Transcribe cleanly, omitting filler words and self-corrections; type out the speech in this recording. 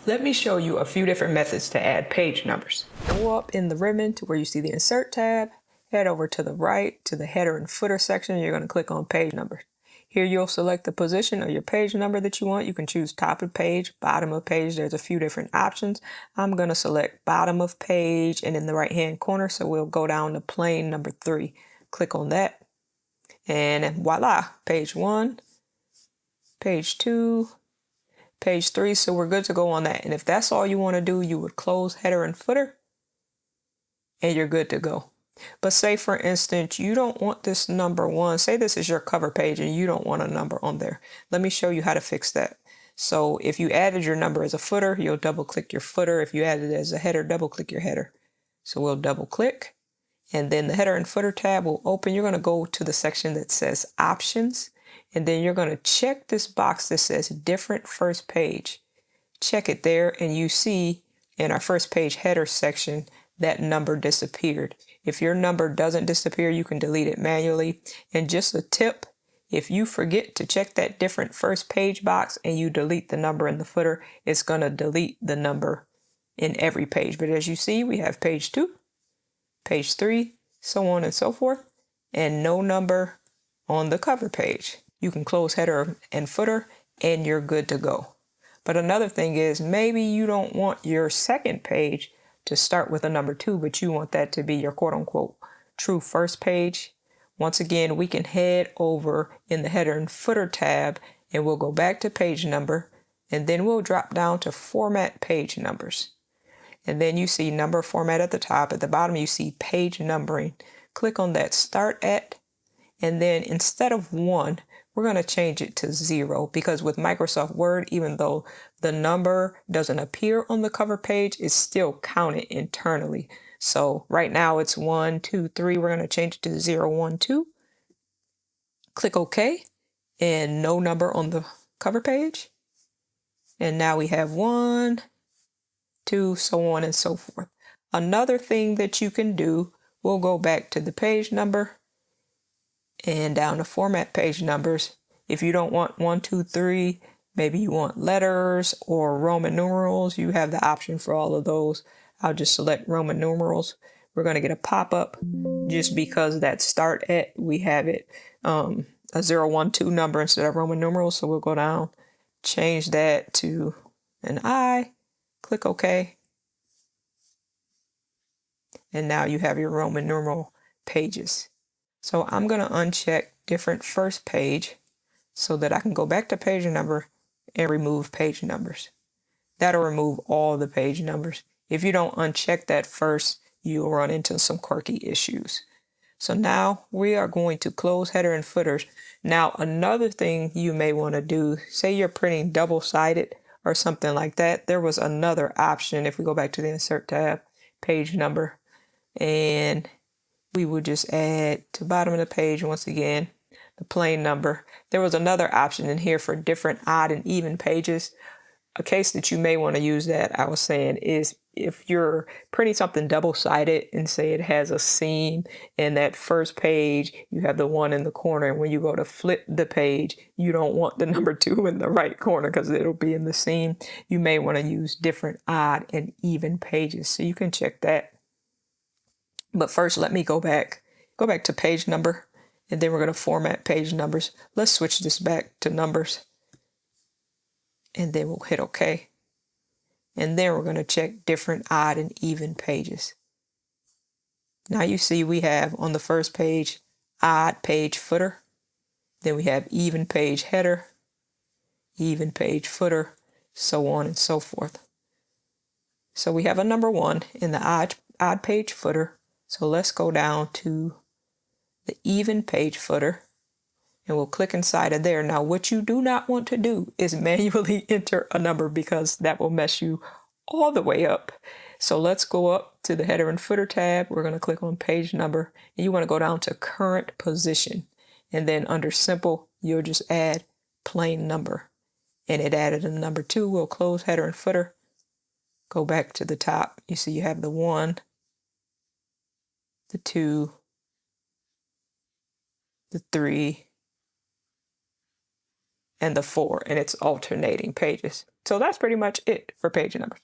Let me show you a few different methods to add page numbers. Go up in the ribbon to where you see the Insert tab, head over to the right to the header and footer section. You're going to click on page numbers. Here you'll select the position of your page number that you want. You can choose top of page, bottom of page. There's a few different options. I'm going to select bottom of page and in the right hand corner, so we'll go down to plain number 3. Click on that and voila, page 1, page 2, page 3, so we're good to go on that. And if that's all you want to do, you would close header and footer and you're good to go. But say for instance, you don't want this number 1. Say this is your cover page and you don't want a number on there. Let me show you how to fix that. So if you added your number as a footer, you'll double click your footer. If you added it as a header, double click your header. So we'll double click and then the header and footer tab will open. You're going to go to the section that says options. And then you're going to check this box that says different first page. Check it there and you see in our first page header section that number disappeared. If your number doesn't disappear, you can delete it manually. And just a tip, if you forget to check that different first page box and you delete the number in the footer, it's going to delete the number in every page. But as you see, we have page 2, page 3, so on and so forth, and no number on the cover page. You can close header and footer and you're good to go. But another thing is maybe you don't want your second page to start with a number 2, but you want that to be your quote unquote true first page. Once again, we can head over in the header and footer tab and we'll go back to page number and then we'll drop down to format page numbers. And then you see number format at the top. At the bottom, you see page numbering. Click on that start at, and then instead of 1, we're going to change it to 0 because with Microsoft Word, even though the number doesn't appear on the cover page, it's still counted internally. So right now it's 1, 2, 3. We're going to change it to 0, 1, 2. Click OK and no number on the cover page. And now we have 1, 2, so on and so forth. Another thing that you can do, we'll go back to the page number and down to format page numbers. If you don't want 1, 2, 3, maybe you want letters or Roman numerals, you have the option for all of those. I'll just select Roman numerals. We're going to get a pop-up just because that start at, we have it a 0, 1, 2 number instead of Roman numerals. So we'll go down, change that to an I, click OK. And now you have your Roman numeral pages. So I'm going to uncheck different first page so that I can go back to page number and remove page numbers. That'll remove all the page numbers. If you don't uncheck that first, you'll run into some quirky issues. So now we are going to close header and footers. Now another thing you may want to do, say you're printing double-sided or something like that, there was another option. If we go back to the Insert tab, page number, and we would just add to bottom of the page once again the plain number. There was another option in here for different odd and even pages. A case that you may want to use that, I was saying, is if you're printing something double-sided and say it has a seam in that first page, you have the 1 in the corner, and when you go to flip the page, you don't want the number 2 in the right corner because it'll be in the seam. You may want to use different odd and even pages, so you can check that. But first, let me go back to page number, and then we're going to format page numbers. Let's switch this back to numbers, and then we'll hit OK. And then we're going to check different odd and even pages. Now you see we have on the first page, odd page footer. Then we have even page header, even page footer, so on and so forth. So we have a number 1 in the odd page footer. So let's go down to the even page footer and we'll click inside of there. Now, what you do not want to do is manually enter a number because that will mess you all the way up. So let's go up to the header and footer tab. We're going to click on page number and you want to go down to current position. And then under simple, you'll just add plain number. And it added a number 2. We'll close header and footer. Go back to the top. You see you have the 1, the 2, the 3, and the 4, and it's alternating pages. So that's pretty much it for page numbers.